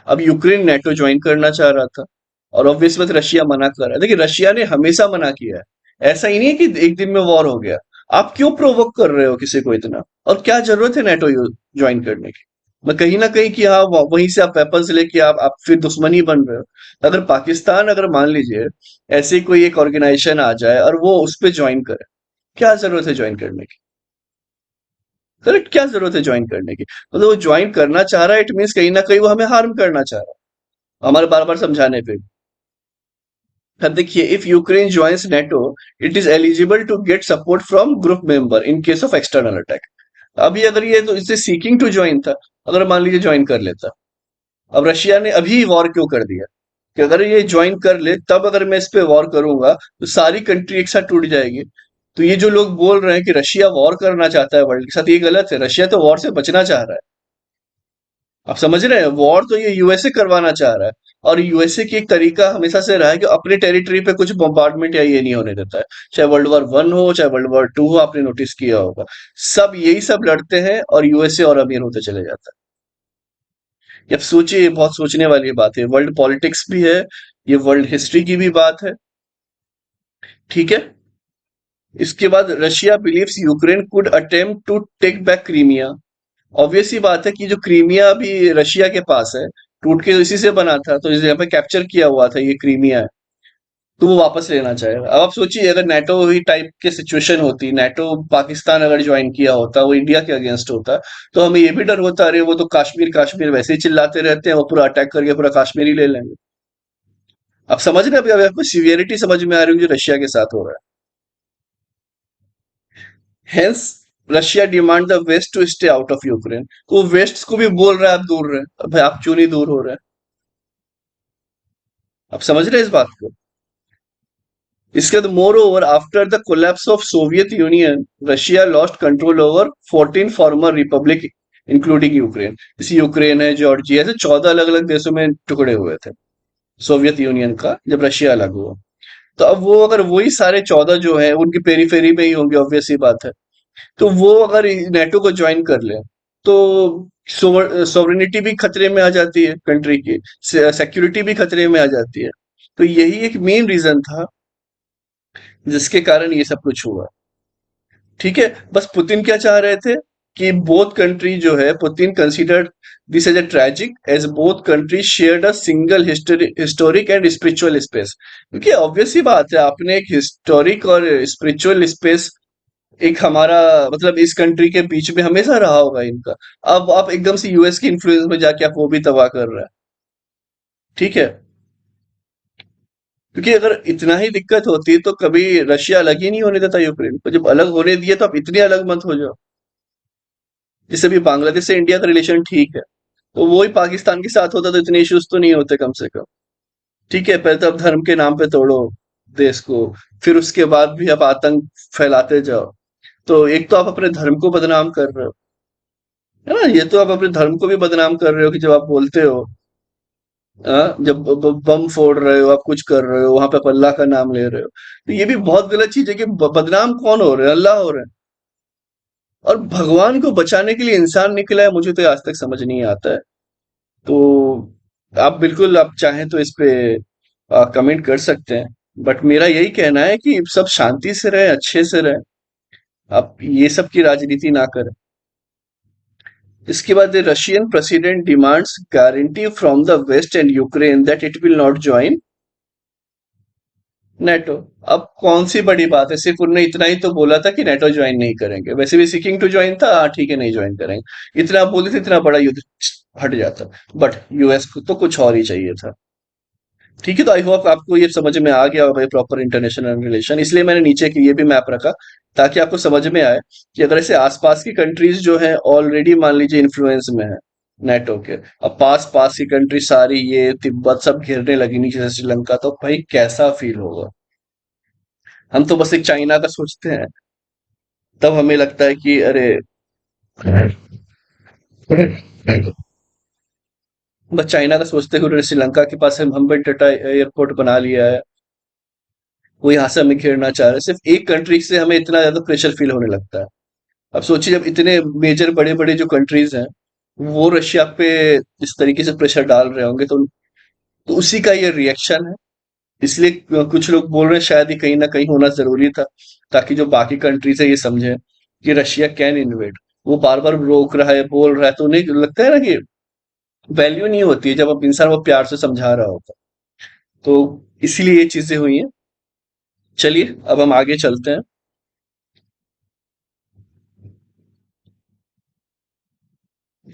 अब यूक्रेन नेटो ज्वाइन करना चाह रहा था, और ऑब्वियस बात रशिया मना कर रहा है। देखिए रशिया ने हमेशा मना किया है, ऐसा ही नहीं है कि एक दिन में वॉर हो गया। आप क्यों प्रोवोक कर रहे हो किसी को इतना, और क्या जरूरत है नेटो ज्वाइन करने की? मैं कहीं ना कहीं कि हाँ वहीं से आप वेपन्स लेके आप फिर दुश्मन ही बन रहे हो। अगर पाकिस्तान, अगर मान लीजिए ऐसी कोई एक ऑर्गेनाइजेशन आ जाए और वो उस पे ज्वाइन करे, क्या जरूरत है ज्वाइन करने की? करेक्ट, क्या जरूरत है ज्वाइन करने की? मतलब वो ज्वाइन करना चाह रहा है, इट मीन्स कहीं ना कहीं वो हमें हार्म करना चाह रहा है, हमारे बार बार समझाने पे। अब देखिए, if Ukraine joins NATO, it is eligible to get support from group member in case of external attack. अभी अगर ये तो इसे सीकिंग टू ज्वाइन था, अगर मान लीजिए ज्वाइन कर लेता, अब रशिया ने अभी वॉर क्यों कर दिया कि अगर ये ज्वाइन कर ले तब अगर मैं इस पे वॉर करूंगा तो सारी कंट्री एक साथ टूट जाएगी। तो ये जो लोग बोल रहे हैं कि रशिया वॉर करना चाहता है वर्ल्ड के साथ, ये गलत है। रशिया तो वॉर से बचना चाह रहा है। आप समझ रहे हैं, वॉर तो ये यूएसए करवाना चाह रहा है। और यूएसए की एक तरीका हमेशा से रहा है कि अपने टेरिटरी पे कुछ बॉम्बार्डमेंट या ये नहीं होने देता है। चाहे वर्ल्ड वॉर 1 हो, चाहे वर्ल्ड वॉर 2 हो, आपने नोटिस किया होगा, सब यही सब लड़ते हैं और यूएसए और अमीर होते चले जाता है। अब सोचिए, ये बहुत सोचने वाली बात है, वर्ल्ड पॉलिटिक्स भी है, ये वर्ल्ड हिस्ट्री की भी बात है। ठीक है। इसके बाद Russia believes Ukraine could attempt to take back Crimea. Obvious सी बात है कि जो क्रीमिया अभी रशिया के पास है, टूट के इसी से बना था, तो इस यहाँ पे कैप्चर किया हुआ था ये क्रीमिया है, तो वो वापस लेना चाहेगा। अब आप सोचिए, अगर नेटो ही टाइप की सिचुएशन होती, नेटो पाकिस्तान अगर ज्वाइन किया होता, वो इंडिया के अगेंस्ट होता, तो हमें ये भी डर होता, अरे वो तो कश्मीर कश्मीर वैसे ही चिल्लाते रहते हैं, वो पूरा अटैक करके पूरा कश्मीर ही ले लेंगे। आप समझ रहे हैं, अभी अभी आपको सीवियरिटी समझ में आ रही होगी जो रशिया के साथ हो रहा है। Hence Russia demand the waste to stay out of Ukraine. तो वो वेस्ट को भी बोल रहा है आप दूर रहे, अब भाई आप क्यों नहीं दूर हो रहे हैं? आप समझ रहे हैं इस बात को? इसके बाद more over after the collapse of Soviet union, Russia lost control over 14 farmer Republic including Ukraine. जैसे यूक्रेन है, जॉर्जिया, ऐसे 14 अलग अलग देशों में टुकड़े हुए थे सोवियत यूनियन का जब रशिया अलग हुआ। तो अब वो अगर वही सारे 14 जो है उनकी पेरीफेरी में ही होंगे, ऑब्वियस ही बात है। तो वो अगर नेटो को ज्वाइन कर ले तो सोवरेनिटी भी खतरे में आ जाती है कंट्री की, सिक्योरिटी भी खतरे में आ जाती है। तो यही एक मेन रीजन था जिसके कारण ये सब कुछ हुआ। ठीक है। बस पुतिन क्या चाह रहे थे कि बोथ कंट्री जो है, Putin considered this as a tragic as both country shared a single historic and spiritual space. क्योंकि ऑब्वियस ही बात है, आपने एक हिस्टोरिक और स्पिरिचुअल स्पेस एक हमारा, मतलब इस कंट्री के बीच में हमेशा रहा होगा इनका। अब आप एकदम से यूएस की इन्फ्लुएंस में जाके आप वो भी तबाह कर रहे हैं। ठीक है। क्योंकि अगर इतना ही दिक्कत होती तो कभी रशिया अलग ही नहीं होने देता यूक्रेन को। जब अलग होने दिए तो आप इतने अलग मत हो जाओ। जैसे भी बांग्लादेश से इंडिया का रिलेशन ठीक है, तो वो ही पाकिस्तान के साथ होता तो इतने इश्यूज तो नहीं होते कम से कम। ठीक है, पहले तो आप धर्म के नाम पे तोड़ो देश को, फिर उसके बाद भी आप आतंक फैलाते जाओ। तो एक तो आप अपने धर्म को बदनाम कर रहे हो, है ना? ये तो आप अपने धर्म को भी बदनाम कर रहे हो कि जब आप बोलते हो, जब बम फोड़ रहे हो, आप कुछ कर रहे हो, वहां पे आप अल्लाह का नाम ले रहे हो। तो ये भी बहुत गलत चीज है कि बदनाम कौन हो रहे हैं? अल्लाह हो रहे हैं। और भगवान को बचाने के लिए इंसान निकला है, मुझे तो आज तक समझ नहीं आता है। तो आप बिल्कुल, आप चाहें तो इस पे कमेंट कर सकते हैं, बट मेरा यही कहना है कि सब शांति से रहे, अच्छे से रहे, आप ये सब की राजनीति ना करें। इसके बाद Russian president demands guarantee from the west and Ukraine that it will not join NATO. अब कौन सी बड़ी बात है, सिर्फ उनने इतना ही तो बोला था कि नेटो ज्वाइन नहीं करेंगे, वैसे भी सीकिंग टू ज्वाइन था, हाँ ठीक है नहीं ज्वाइन करेंगे, इतना बोले थे, इतना बड़ा युद्ध हट जाता। बट यूएस को तो कुछ और ही चाहिए था। ठीक है, तो आई होप आपको ये समझ में आ गया होगा प्रॉपर इंटरनेशनल रिलेशन, इसलिए मैंने नीचे की ये भी मैप रखा ताकि आपको समझ में आए कि अगर ऐसे आसपास की कंट्रीज जो है ऑलरेडी मान लीजिए इन्फ्लुएंस में है नेटो के, अब पास पास की कंट्री सारी ये तिब्बत सब घेरने लगी नीचे से श्रीलंका, तो भाई कैसा फील होगा? हम तो बस एक चाइना का सोचते हैं, तब हमें लगता है कि अरे, बस चाइना का सोचते हुए श्रीलंका के पास हम हम्बन टटा एयरपोर्ट बना लिया है, वो यहाँ से हमें घेरना चाह रहे हैं। सिर्फ एक कंट्री से हमें इतना ज्यादा प्रेशर फील होने लगता है। अब सोचिए, जब इतने मेजर बड़े बड़े जो कंट्रीज हैं वो रशिया पे इस तरीके से प्रेशर डाल रहे होंगे, तो उसी का ये रिएक्शन है। इसलिए कुछ लोग बोल रहे हैं शायद ये कहीं ना कहीं होना जरूरी था, ताकि जो बाकी कंट्रीज है ये समझे कि रशिया कैन इन्वेड। वो बार बार रोक रहा है, बोल रहा है, तो उन्हें लगता है ना कि वैल्यू नहीं होती है जब अब इंसान वो प्यार से समझा रहा होता। तो इसीलिए ये चीजें हुई हैं। चलिए अब हम आगे चलते हैं।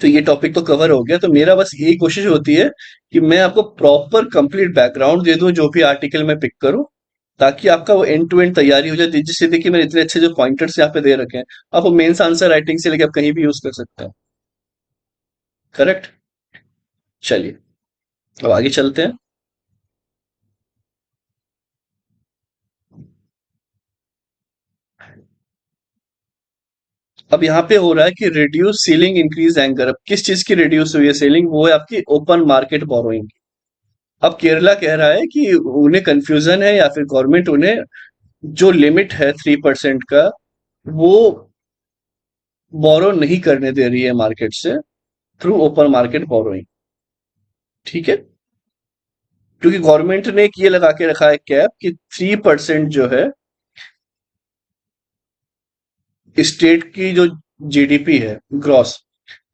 तो ये टॉपिक तो कवर हो गया, तो मेरा बस यही कोशिश होती है कि मैं आपको प्रॉपर कंप्लीट बैकग्राउंड दे दूं जो भी आर्टिकल मैं पिक करूं, ताकि आपका वो एंड टू एंड तैयारी हो जाए। जिससे देखिए मैंने इतने अच्छे जो पॉइंटर्स यहाँ पे दे रखे हैं, आप वो मेंस आंसर राइटिंग से लेके आप कहीं भी यूज कर सकते हैं। करेक्ट। चलिए अब आगे चलते हैं। अब यहाँ पे हो रहा है कि रिड्यूस सीलिंग इंक्रीज एंगर। अब किस चीज की रिड्यूस हुई है सेलिंग? वो है आपकी ओपन मार्केट बोरोइंग। अब केरला कह रहा है कि उन्हें कंफ्यूजन है, या फिर गवर्नमेंट उन्हें जो लिमिट है 3% का, वो बोरो नहीं करने दे रही है मार्केट से थ्रू ओपन मार्केट बोरोइंग। ठीक है, क्योंकि गवर्नमेंट ने एक ये लगा के रखा है कैप कि 3% जो है स्टेट की जो जीडीपी है ग्रॉस,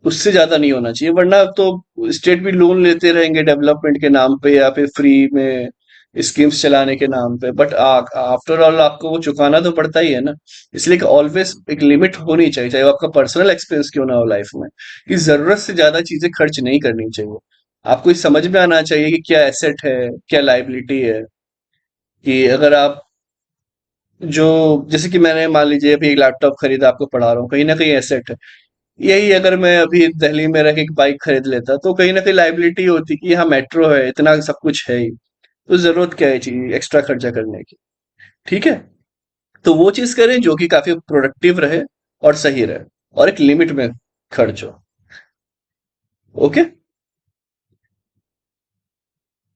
उससे ज्यादा नहीं होना चाहिए, वरना तो स्टेट भी लोन लेते रहेंगे डेवलपमेंट के नाम पे या फिर फ्री में स्कीम्स चलाने के नाम पे, बट आफ्टर ऑल आपको वो चुकाना तो पड़ता ही है ना। इसलिए ऑलवेज एक लिमिट होनी चाहिए, चाहे वो आपका पर्सनल एक्सपेंस क्यों ना हो लाइफ में, कि जरूरत से ज्यादा चीजें खर्च नहीं करनी चाहिए। आपको ये समझ में आना चाहिए कि क्या एसेट है, क्या लाइबिलिटी है। कि अगर आप जो, जैसे कि मैंने मान लीजिए अभी एक लैपटॉप खरीदा, आपको पढ़ा रहा हूँ, कहीं ना कहीं एसेट है। यही अगर मैं अभी दिल्ली में रह के एक बाइक खरीद लेता, तो कहीं ना कहीं लाइबिलिटी होती कि हाँ मेट्रो है, इतना सब कुछ है ही, तो जरूरत क्या है चीज एक्स्ट्रा खर्चा करने की। ठीक है, तो वो चीज करें जो कि काफी प्रोडक्टिव रहे और सही रहे, और एक लिमिट में खर्च हो। ओके।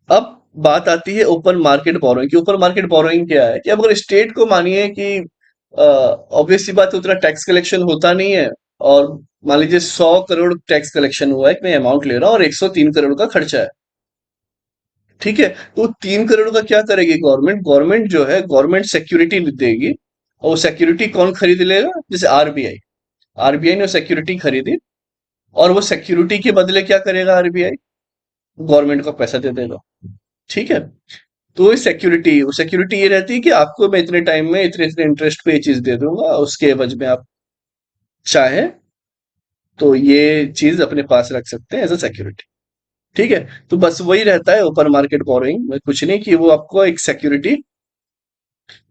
अब बात आती है ओपन मार्केट बोरोइंग की। ओपन मार्केट बोरोइंग क्या है? कि अब अगर स्टेट को मानिए कि ऑब्वियस सी बात है, उतना टैक्स कलेक्शन होता नहीं है, और मान लीजिए 100 करोड़ टैक्स कलेक्शन हुआ है, कि मैं अमाउंट ले रहा हूँ, और 103 करोड़ का खर्चा है। ठीक है, तो 3 करोड़ का क्या करेगी गवर्नमेंट? गवर्नमेंट जो है, गवर्नमेंट सिक्योरिटी देगी। और वो सिक्योरिटी कौन खरीद लेगा? जैसे आरबीआई। आरबीआई ने सिक्योरिटी खरीदी, और वो सिक्योरिटी के बदले क्या करेगा आरबीआई? गवर्नमेंट को पैसा दे देगा। ठीक है, तो सिक्योरिटी ये रहती है कि आपको मैं इतने टाइम में इतने इतने इंटरेस्ट पे ये चीज दे दूंगा, उसके एवज में आप चाहे तो ये चीज अपने पास रख सकते हैं एज अ सिक्योरिटी। ठीक है, तो बस वही रहता है ओपन मार्केट बोरोइंग में, कुछ नहीं, कि वो आपको एक सिक्योरिटी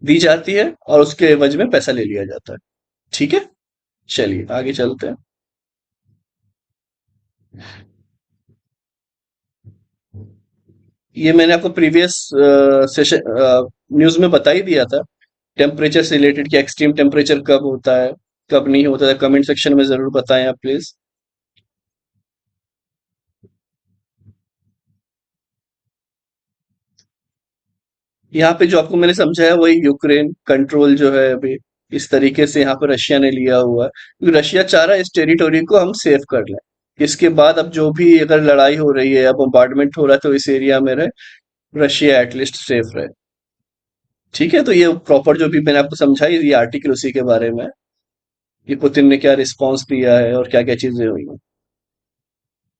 दी जाती है और उसके एवज में पैसा ले लिया जाता है। ठीक है, चलिए आगे चलते हैं। ये मैंने आपको प्रीवियस सेशन न्यूज में बता ही दिया था, टेम्परेचर से रिलेटेड, कि एक्सट्रीम टेम्परेचर कब होता है, कब नहीं होता है। कमेंट सेक्शन में जरूर बताएं आप प्लीज। यहाँ पे जो आपको मैंने समझाया वही यूक्रेन कंट्रोल जो है अभी इस तरीके से यहाँ पर रशिया ने लिया हुआ है, क्योंकि रशिया चाह रहा है इस टेरिटोरी को हम सेव कर लें। इसके बाद अब जो भी अगर लड़ाई हो रही है या बम्बार्डमेंट हो रहा है, तो इस एरिया में रहे रशिया, एटलीस्ट सेफ रहे। ठीक है, तो ये प्रॉपर जो भी मैंने आपको समझाई, ये आर्टिकल उसी के बारे में है, कि पुतिन ने क्या रिस्पॉन्स दिया है और क्या क्या चीजें हुई हैं।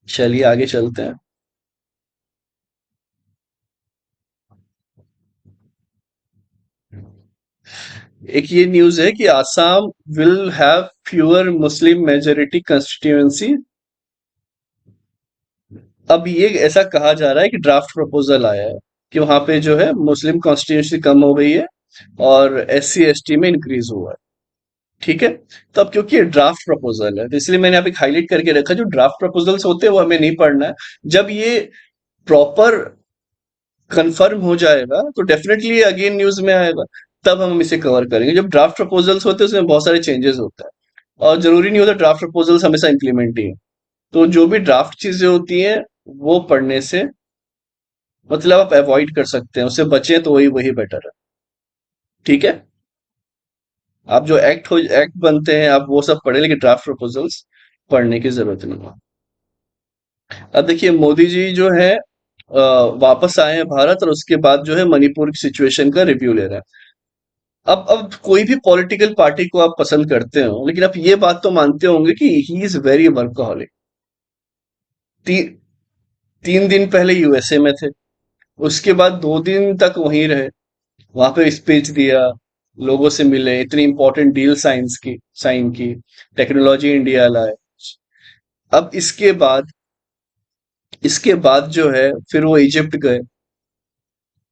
चलिए आगे चलते हैं। एक ये न्यूज है कि Assam will have fewer Muslim majority constituency. अब ये ऐसा कहा जा रहा है कि ड्राफ्ट प्रपोजल आया है कि वहां पे जो है मुस्लिम कॉन्स्टिट्यूंसी कम हो गई है, और एससी एसटी में इंक्रीज हुआ है। ठीक है, तो अब क्योंकि ये ड्राफ्ट प्रपोजल है, तो इसलिए मैंने यहाँ पे हाईलाइट करके रखा, जो ड्राफ्ट प्रपोजल्स होते हैं वो हमें नहीं पढ़ना है। जब ये प्रॉपर कंफर्म हो जाएगा तो डेफिनेटली अगेन न्यूज में आएगा, तब हम इसे कवर करेंगे। जब ड्राफ्ट प्रपोजल्स होते हैं उसमें बहुत सारे चेंजेस होते हैं, और जरूरी नहीं होता ड्राफ्ट प्रपोजल्स हमेशा इंप्लीमेंट ही हो। तो जो भी ड्राफ्ट चीजें होती हैं वो पढ़ने से मतलब आप अवॉइड कर सकते हैं, उससे बचें तो वही वही बेटर है। ठीक है, आप जो एक्ट बनते हैं आप वो सब पढ़े, लेकिन ड्राफ्ट प्रपोजल्स पढ़ने की जरूरत नहीं है। अब देखिए मोदी जी जो है वापस आए हैं भारत, और उसके बाद जो है मणिपुर की सिचुएशन का रिव्यू ले रहे हैं। अब कोई भी पॉलिटिकल पार्टी को आप पसंद करते हो, लेकिन आप ये बात तो मानते होंगे कि ही इज वेरी वर्कहोलिक। ती, 3 दिन पहले यूएसए में थे, उसके बाद 2 दिन तक वहीं रहे, वहां पे स्पीच दिया, लोगों से मिले, इतनी इंपॉर्टेंट डील साइन की, टेक्नोलॉजी इंडिया लाए। अब इसके बाद जो है फिर वो इजिप्ट गए,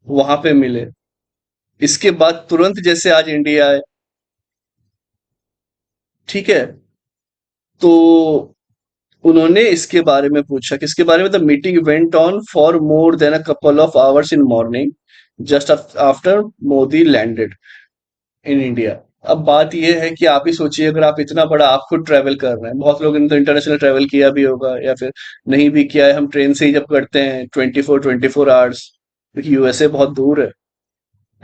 वहां पे मिले। इसके बाद तुरंत जैसे आज इंडिया आए, ठीक है। तो उन्होंने इसके बारे में पूछा, किसके बारे में? The meeting went on for more than a couple of hours in morning, just after Modi landed in India. अब बात यह है कि आप ही सोचिए, अगर आप इतना बड़ा, आप खुद ट्रैवल कर रहे हैं, बहुत लोगों ने तो इंटरनेशनल ट्रैवल किया भी होगा या फिर नहीं भी किया है, हम ट्रेन से ही जब करते हैं 24 आवर्स, क्योंकि यूएसए बहुत दूर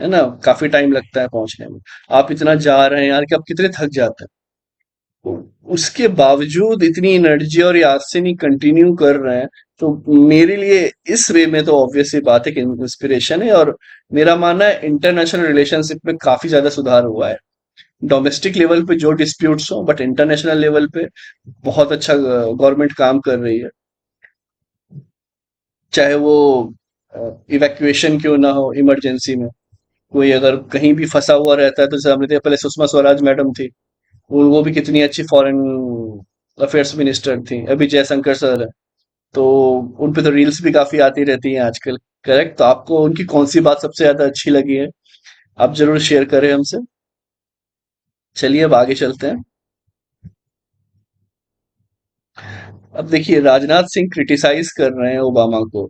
है ना, काफी टाइम लगता है पहुंचने में। आप इतना जा रहे हैं यार कि आप कितने थक जाते हैं, उसके बावजूद इतनी एनर्जी और याद से नहीं कंटिन्यू कर रहे हैं। तो मेरे लिए इस वे में तो ऑब्वियस सी बात है कि इंस्पिरेशन है। और मेरा मानना है इंटरनेशनल रिलेशनशिप में काफी ज्यादा सुधार हुआ है। डोमेस्टिक लेवल पे जो डिस्प्यूट्स हो, बट इंटरनेशनल लेवल पे बहुत अच्छा गवर्नमेंट काम कर रही है। चाहे वो इवैक्यूएशन क्यों ना हो, इमरजेंसी में कोई अगर कहीं भी फंसा हुआ रहता है, तो जैसे हमने देखा, पहले सुषमा स्वराज मैडम थी, वो भी कितनी अच्छी फॉरेन अफेयर्स मिनिस्टर थी। अभी जयशंकर सर है, तो उन पे तो रील्स भी काफी आती रहती हैं आजकल। करेक्ट। तो आपको उनकी कौन सी बात सबसे ज्यादा अच्छी लगी है? आप जरूर शेयर करें हमसे। चलिए अब आगे चलते हैं। अब देखिए, राजनाथ सिंह क्रिटिसाइज कर रहे हैं ओबामा को।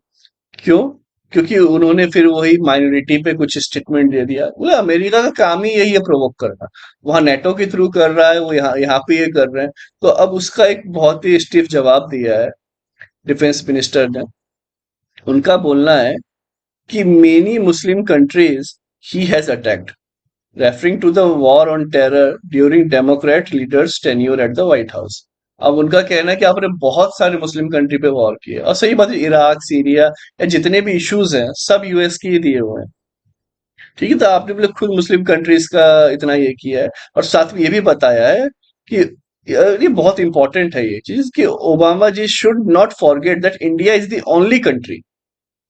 क्यों? क्योंकि उन्होंने फिर वही माइनॉरिटी पे कुछ स्टेटमेंट दे दिया। बोले अमेरिका का काम ही यही है, प्रोवोक करना। वहां नेटो के थ्रू कर रहा है, वो यहाँ पे ये कर रहे हैं। तो अब उसका एक बहुत ही स्टिफ जवाब दिया है डिफेंस मिनिस्टर ने। उनका बोलना है कि many Muslim countries he has attacked, referring to the war on terror during democrat leaders tenure at the White House. अब उनका कहना है कि आपने बहुत सारे मुस्लिम कंट्री पे वॉर किए, और सही बात है, इराक, सीरिया या जितने भी इश्यूज हैं सब यूएस के ही दिए हुए हैं। ठीक है, तो आपने बोले खुद मुस्लिम कंट्रीज का इतना ये किया है, और साथ में ये भी बताया है कि ये बहुत इंपॉर्टेंट है ये चीज, कि Obama ji should not forget that India is the only country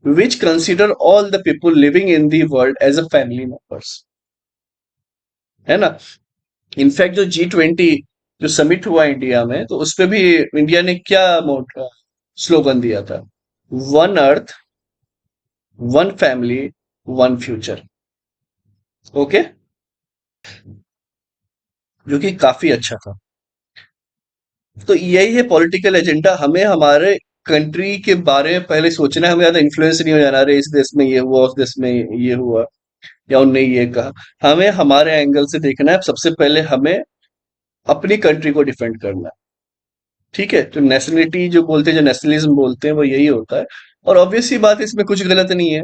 which consider all the people living in the world as a family members, है ना। इनफैक्ट जो G20 जो समिट हुआ इंडिया में, तो उस पे भी इंडिया ने क्या स्लोगन दिया था? One earth, one family, one future. Okay, जो कि काफी अच्छा था। तो यही है पॉलिटिकल एजेंडा। हमें हमारे कंट्री के बारे में पहले सोचना है, हमें ज्यादा इन्फ्लुएंस नहीं हो जाना, अरे इस देश में ये हुआ, उस देश में ये हुआ, या उनने ये कहा। हमें हमारे एंगल से देखना है। सबसे पहले हमें अपनी कंट्री को डिफेंड करना है। ठीक है, तो नेशनलिटी जो बोलते हैं, जो नेशनलिज्म बोलते हैं, वो यही होता है। और ऑब्वियस सी बात है, इसमें कुछ गलत नहीं है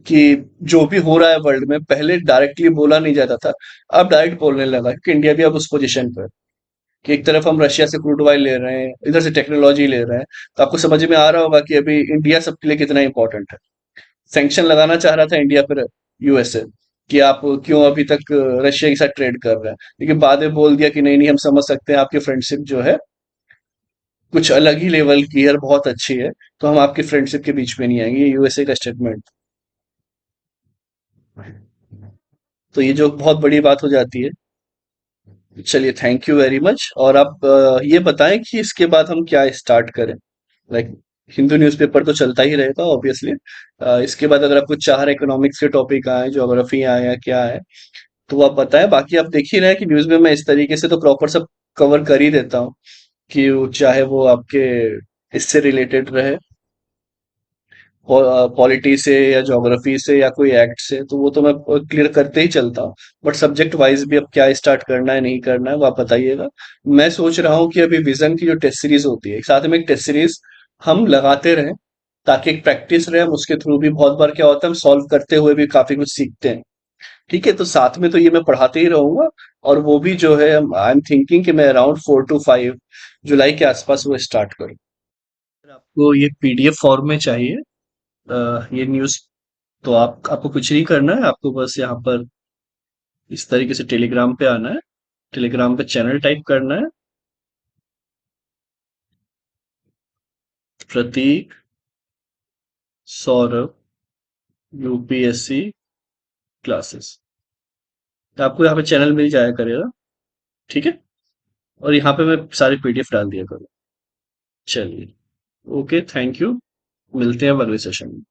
कि जो भी हो रहा है वर्ल्ड में, पहले डायरेक्टली बोला नहीं जाता था, अब डायरेक्ट बोलने लगा, क्योंकि इंडिया भी अब उस पोजीशन पर है कि एक तरफ हम रशिया से क्रूड ऑयल ले रहे हैं, इधर से टेक्नोलॉजी ले रहे हैं। तो आपको समझ में आ रहा होगा कि अभी इंडिया सबके लिए कितना इंपॉर्टेंट है। सैंक्शन लगाना चाह रहा था इंडिया पर यूएसए, कि आप क्यों अभी तक रशिया के साथ ट्रेड कर रहे हैं, लेकिन बाद में बोल दिया कि नहीं नहीं, हम समझ सकते हैं आपकी फ्रेंडशिप जो है कुछ अलग ही लेवल की है और बहुत अच्छी है, तो हम आपकी फ्रेंडशिप के बीच में नहीं आएंगे। ये यूएसए का स्टेटमेंट। तो ये जो बहुत बड़ी बात हो जाती है। चलिए, थैंक यू वेरी मच। और आप ये बताएं कि इसके बाद हम क्या स्टार्ट करें। लाइक, हिंदू न्यूज़पेपर तो चलता ही रहेगा ऑब्वियसली। इसके बाद अगर आपको चार इकोनॉमिक्स के टॉपिक आए, ज्योग्राफी आए या क्या है, तो आप बताएं। बाकी आप देख ही रहे हैं कि न्यूज़ में मैं इस तरीके से तो प्रॉपर सब कवर कर ही देता हूँ, कि चाहे वो आपके इससे रिलेटेड रहे, पॉलिटी से या ज्योग्राफी से या कोई एक्ट से, तो वो तो मैं क्लियर करते ही चलता हूँ। बट सब्जेक्ट वाइज भी अब क्या स्टार्ट करना है, नहीं करना है, वो आप बताइएगा। मैं सोच रहा हूँ कि अभी विजन की जो टेस्ट सीरीज होती है, साथ में एक टेस्ट सीरीज हम लगाते रहें, ताकि एक प्रैक्टिस रहे। हम उसके थ्रू भी बहुत बार क्या होता है, हम सॉल्व करते हुए भी काफी कुछ सीखते हैं। ठीक है, तो साथ में तो ये मैं पढ़ाते ही रहूंगा। और वो भी जो है, आई एम थिंकिंग कि मैं अराउंड 4 to 5 जुलाई के आसपास वो स्टार्ट करूँ। अगर आपको ये पीडीएफ फॉर्म में चाहिए, ये न्यूज़, तो आपको कुछ नहीं करना है, आपको बस यहाँ पर इस तरीके से टेलीग्राम पे आना है। टेलीग्राम पे चैनल टाइप करना है, प्रतीक सौरभ यूपीएससी क्लासेस। तो आपको यहाँ पे चैनल मिल जाया करेगा। ठीक है। और यहाँ पे मैं सारे पीडीएफ डाल दिया करूँ। चलिए। Okay, thank you. मिलते हैं अब अगले सेशन में।